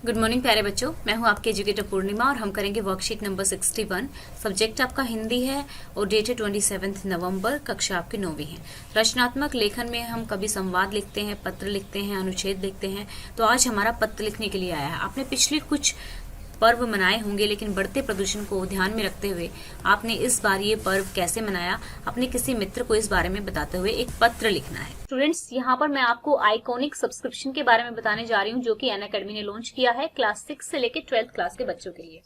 Good morning प्यारे बच्चों, मैं हूं आपके एजुकेटर पूर्णिमा और हम करेंगे वर्कशीट नंबर 61। सब्जेक्ट आपका हिंदी है और डेट है 27 नवंबर। कक्षा आपकी 9वीं है। रचनात्मक लेखन में हम कभी संवाद लिखते हैं, पत्र लिखते हैं, अनुच्छेद लिखते हैं। तो आज हमारा पत्र लिखने के लिए आया है। आपने पिछले कुछ पर्व मनाए होंगे, लेकिन बढ़ते प्रदूषण को ध्यान में रखते हुए आपने इस बार ये पर्व कैसे मनाया, अपने किसी मित्र को इस बारे में बताते हुए एक पत्र लिखना है। स्टूडेंट्स, यहाँ पर मैं आपको आइकॉनिक सब्सक्रिप्शन के बारे में बताने जा रही हूँ, जो कि अनअकैडमी ने लॉन्च किया है क्लास 6 से लेकर 12th क्लास के बच्चों के लिए।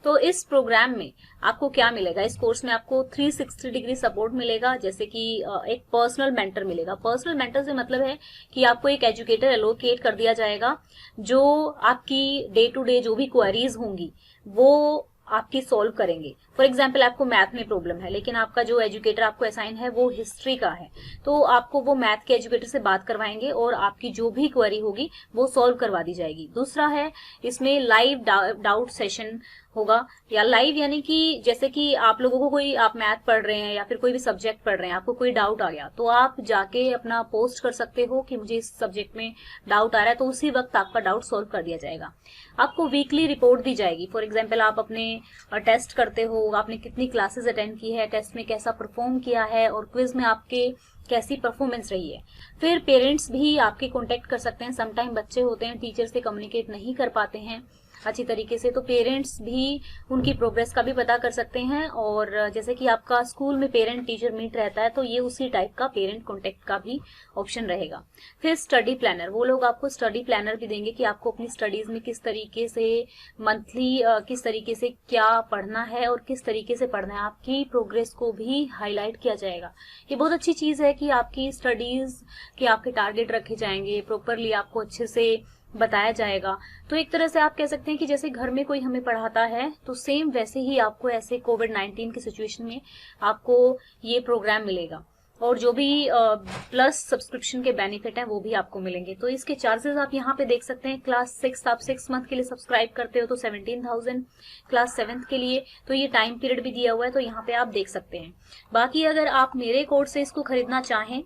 तो इस प्रोग्राम में आपको क्या मिलेगा? इस कोर्स में आपको 360 डिग्री सपोर्ट मिलेगा, जैसे कि एक पर्सनल मेंटर मिलेगा। पर्सनल मेंटर से मतलब है कि आपको एक एजुकेटर एलोकेट कर दिया जाएगा, जो आपकी डे टू डे जो भी क्वेरीज होंगी वो आपकी सॉल्व करेंगे। फॉर एग्जाम्पल, आपको मैथ में प्रॉब्लम है, लेकिन आपका जो एजुकेटर आपको असाइन है वो हिस्ट्री का है, तो आपको वो मैथ के एजुकेटर से बात करवाएंगे और आपकी जो भी क्वेरी होगी वो सॉल्व करवा दी जाएगी। दूसरा है, इसमें लाइव डाउट सेशन होगा, या लाइव यानी कि जैसे कि आप लोगों को कोई, आप मैथ पढ़ रहे हैं या फिर कोई भी सब्जेक्ट पढ़ रहे हैं, आपको कोई डाउट आ गया तो आप जाके अपना पोस्ट कर सकते हो कि मुझे इस सब्जेक्ट में डाउट आ रहा है, तो उसी वक्त आपका डाउट सॉल्व कर दिया जाएगा। आपको वीकली रिपोर्ट दी जाएगी। फॉर एग्जाम्पल, आप अपने टेस्ट करते हो, आपने कितनी क्लासेस अटेंड की है, टेस्ट में कैसा परफॉर्म किया है और क्विज में आपके कैसी परफॉर्मेंस रही है। फिर पेरेंट्स भी आपके कांटेक्ट कर सकते हैं। समटाइम बच्चे होते हैं टीचर से कम्युनिकेट नहीं कर पाते हैं अच्छी तरीके से, तो पेरेंट्स भी उनकी प्रोग्रेस का भी पता कर सकते हैं। और जैसे कि आपका स्कूल में पेरेंट टीचर मीट रहता है, तो ये उसी टाइप का पेरेंट कांटेक्ट का भी ऑप्शन रहेगा। फिर स्टडी प्लानर, वो लोग आपको स्टडी प्लानर भी देंगे कि आपको अपनी स्टडीज में किस तरीके से मंथली किस तरीके से क्या पढ़ना है और किस तरीके से पढ़ना है। आपकी प्रोग्रेस को भी हाईलाइट किया जाएगा। ये बहुत अच्छी चीज है कि आपकी स्टडीज के आपके टारगेट रखे जाएंगे, प्रॉपरली आपको अच्छे से बताया जाएगा। तो एक तरह से आप कह सकते हैं कि जैसे घर में कोई हमें पढ़ाता है, तो सेम वैसे ही आपको ऐसे कोविड-19 की सिचुएशन में आपको ये प्रोग्राम मिलेगा। और जो भी प्लस सब्सक्रिप्शन के बेनिफिट है वो भी आपको मिलेंगे। तो इसके चार्जेस आप यहाँ पे देख सकते हैं। क्लास 6 आप 6 मंथ के लिए सब्सक्राइब करते हो तो 17,000, क्लास 7th के लिए तो ये टाइम पीरियड भी दिया हुआ है, तो यहाँ पे आप देख सकते हैं। बाकी अगर आप मेरे कोड से इसको खरीदना चाहें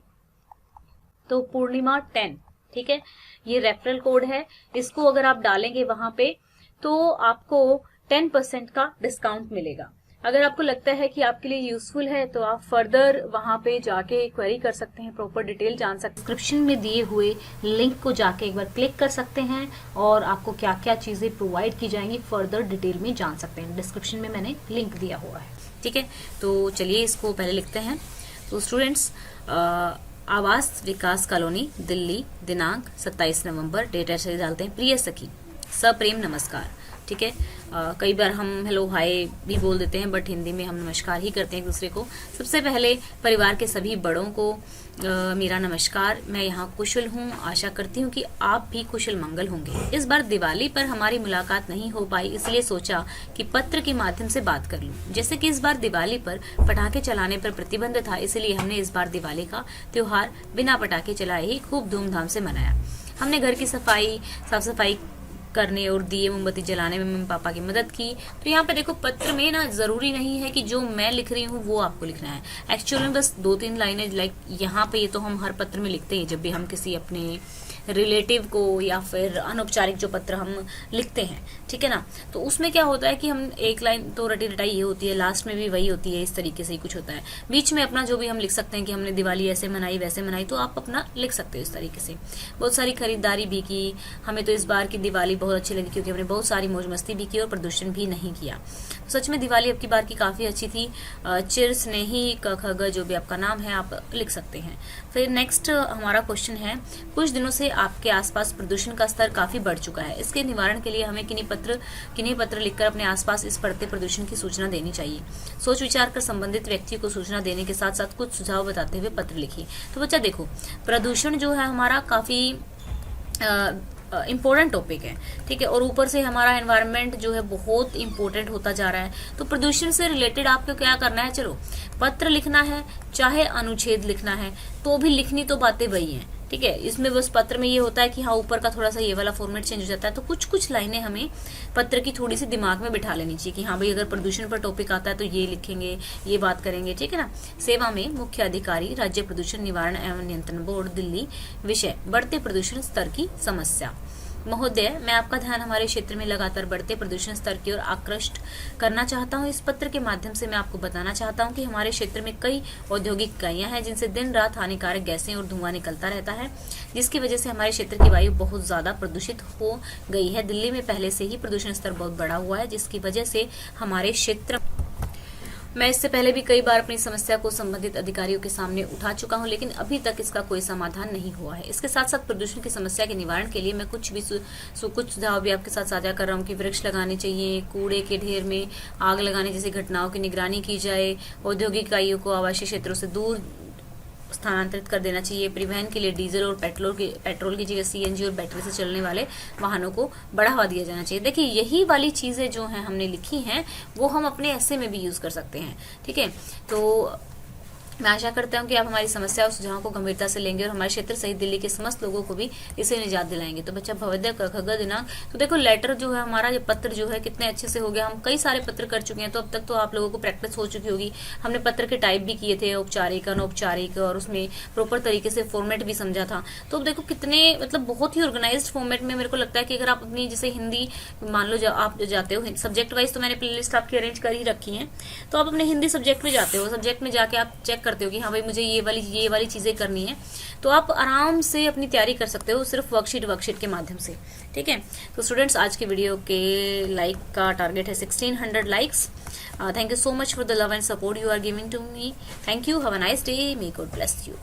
तो पूर्णिमा 10, ठीक है, ये रेफरल कोड है। इसको अगर आप डालेंगे वहां पे तो आपको 10% का डिस्काउंट मिलेगा। अगर आपको लगता है कि आपके लिए यूजफुल है तो आप फर्दर वहां पे जाके क्वेरी कर सकते हैं, प्रॉपर डिटेल जान सकते हैं। डिस्क्रिप्शन में दिए हुए लिंक को जाके एक बार क्लिक कर सकते हैं और आपको क्या क्या चीजें प्रोवाइड की जाएंगी फर्दर डिटेल में जान सकते हैं। डिस्क्रिप्शन में मैंने लिंक दिया हुआ है, ठीक है। तो चलिए इसको पहले लिखते हैं। तो स्टूडेंट्स, आवास विकास कॉलोनी, दिल्ली, दिनांक 27 नवंबर। डेट ऐसे डालते हैं। प्रिय सखी, सप्रेम नमस्कार, ठीक है। कई बार हम हेलो हाय भी बोल देते हैं, बट हिंदी में हम नमस्कार ही करते हैं एक दूसरे को। सबसे पहले परिवार के सभी बड़ों को मेरा नमस्कार। मैं यहाँ कुशल हूँ, आशा करती हूँ कि आप भी कुशल मंगल होंगे। इस बार दिवाली पर हमारी मुलाकात नहीं हो पाई, इसलिए सोचा कि पत्र के माध्यम से बात कर लूं। जैसे कि इस बार दिवाली पर पटाखे चलाने पर प्रतिबंध था, इसलिए हमने इस बार दिवाली का त्योहार बिना पटाखे चलाए ही खूब धूमधाम से मनाया। हमने घर की साफ सफाई करने और दिए मोमबत्ती जलाने में मम्मी पापा की मदद की। तो यहाँ पे देखो, पत्र में ना जरूरी नहीं है कि जो मैं लिख रही हूँ वो आपको लिखना है। एक्चुअली में बस 2-3 लाइनें, लाइक यहाँ पे ये तो हम हर पत्र में लिखते हैं जब भी हम किसी अपने रिलेटिव को या फिर अनौपचारिक जो पत्र हम लिखते हैं, ठीक है ना। तो उसमें क्या होता है कि हम एक लाइन तो रटी रटाई ये होती है, लास्ट में भी वही होती है, इस तरीके से ही कुछ होता है। बीच में अपना जो भी हम लिख सकते हैं कि हमने दिवाली ऐसे मनाई वैसे मनाई, तो आप अपना लिख सकते हो इस तरीके से। बहुत सारी खरीदारी भी की। हमें तो इस बार की दिवाली बहुत अच्छी लगी क्योंकि हमने बहुत सारी मौज मस्ती भी की और प्रदूषण भी नहीं किया। सच में दिवाली अब की बार की काफी अच्छी थी। चिर स्नेही खग, जो भी आपका नाम है आप लिख सकते हैं। फिर नेक्स्ट हमारा क्वेश्चन है, कुछ दिनों से आपके आसपास प्रदूषण का स्तर काफी बढ़ चुका है। इसके निवारण के लिए हमें किन्हीं पत्र लिखकर अपने आसपास इस बढ़ते प्रदूषण की सूचना देनी चाहिए। सोच विचार कर संबंधित व्यक्ति को सूचना देने के साथ साथ कुछ सुझाव बताते हुए पत्र लिखिए। तो बच्चा देखो, प्रदूषण जो है हमारा काफी इम्पोर्टेंट टॉपिक है, ठीक है। और ऊपर से हमारा एनवायरनमेंट जो है बहुत इम्पोर्टेंट होता जा रहा है। तो प्रदूषण से रिलेटेड आपको क्या करना है? चलो, पत्र लिखना है, चाहे अनुच्छेद लिखना है, तो भी लिखनी तो बातें वही हैं, ठीक है। इसमें बस पत्र में ये होता है कि हाँ, ऊपर का थोड़ा सा ये वाला फॉर्मेट चेंज हो जाता है। तो कुछ कुछ लाइनें हमें पत्र की थोड़ी सी दिमाग में बिठा लेनी चाहिए कि हाँ भाई, अगर प्रदूषण पर टॉपिक आता है तो ये लिखेंगे, ये बात करेंगे, ठीक है ना। सेवा में मुख्य अधिकारी, राज्य प्रदूषण निवारण एवं नियंत्रण बोर्ड, दिल्ली। विषय, बढ़ते प्रदूषण स्तर की समस्या। महोदय, मैं आपका ध्यान हमारे क्षेत्र में लगातार बढ़ते प्रदूषण स्तर की ओर आकृष्ट करना चाहता हूं। इस पत्र के माध्यम से मैं आपको बताना चाहता हूं कि हमारे क्षेत्र में कई औद्योगिक इकाइयां हैं जिनसे दिन रात हानिकारक गैसें और धुआं निकलता रहता है, जिसकी वजह से हमारे क्षेत्र की वायु बहुत ज्यादा प्रदूषित हो गई है। दिल्ली में पहले से ही प्रदूषण स्तर बहुत बढ़ा हुआ है, जिसकी वजह से हमारे क्षेत्र मैं इससे पहले भी कई बार अपनी समस्या को संबंधित अधिकारियों के सामने उठा चुका हूं, लेकिन अभी तक इसका कोई समाधान नहीं हुआ है। इसके साथ साथ प्रदूषण की समस्या के निवारण के लिए मैं कुछ सुझाव भी आपके साथ साझा कर रहा हूं कि वृक्ष लगाने चाहिए, कूड़े के ढेर में आग लगाने जैसी घटनाओं की निगरानी की जाए, औद्योगिक इकाइयों को आवासीय क्षेत्रों से दूर स्थानांतरित कर देना चाहिए, परिवहन के लिए डीजल और पेट्रोल की जगह सीएनजी और बैटरी से चलने वाले वाहनों को बढ़ावा दिया जाना चाहिए। देखिए, यही वाली चीजें जो हैं हमने लिखी हैं वो हम अपने ऐसे में भी यूज कर सकते हैं। ठीक है, तो मैं आशा करता हूं कि आप हमारी समस्या और सुझावों को गंभीरता से लेंगे और हमारे क्षेत्र सहित दिल्ली के समस्त लोगों को भी इसे निजात दिलाएंगे। तो बच्चा भवोदय खग दिनांक, तो देखो लेटर जो है हमारा, ये पत्र जो है कितने अच्छे से हो गया। हम कई सारे पत्र कर चुके हैं, तो अब तक तो आप लोगों को प्रैक्टिस हो चुकी होगी। हमने पत्र के टाइप भी किए थे, औपचारिक, अनौपचारिक, और उसमें प्रॉपर तरीके से फॉर्मेट भी समझा था। तो अब देखो कितने मतलब बहुत ही ऑर्गेनाइज्ड फॉर्मेट में मेरे को लगता है कि अगर आप अपनी जैसे हिंदी मान लो आप जाते हो सब्जेक्ट वाइज, तो मैंने प्लेलिस्ट आपकी अरेंज कर ही रखी है, तो आप अपने हिंदी सब्जेक्ट में जाते हो, सब्जेक्ट में जाके आप चेक करते हो कि हाँ भाई मुझे ये वाली चीजें करनी है, तो आप आराम से अपनी तैयारी कर सकते हो सिर्फ वर्कशीट के माध्यम से। ठीक है, तो स्टूडेंट्स आज के वीडियो के लाइक का टारगेट है 1600 likes. Thank you so much for the love and support you are giving to me. Thank you, have a nice day, may God bless you.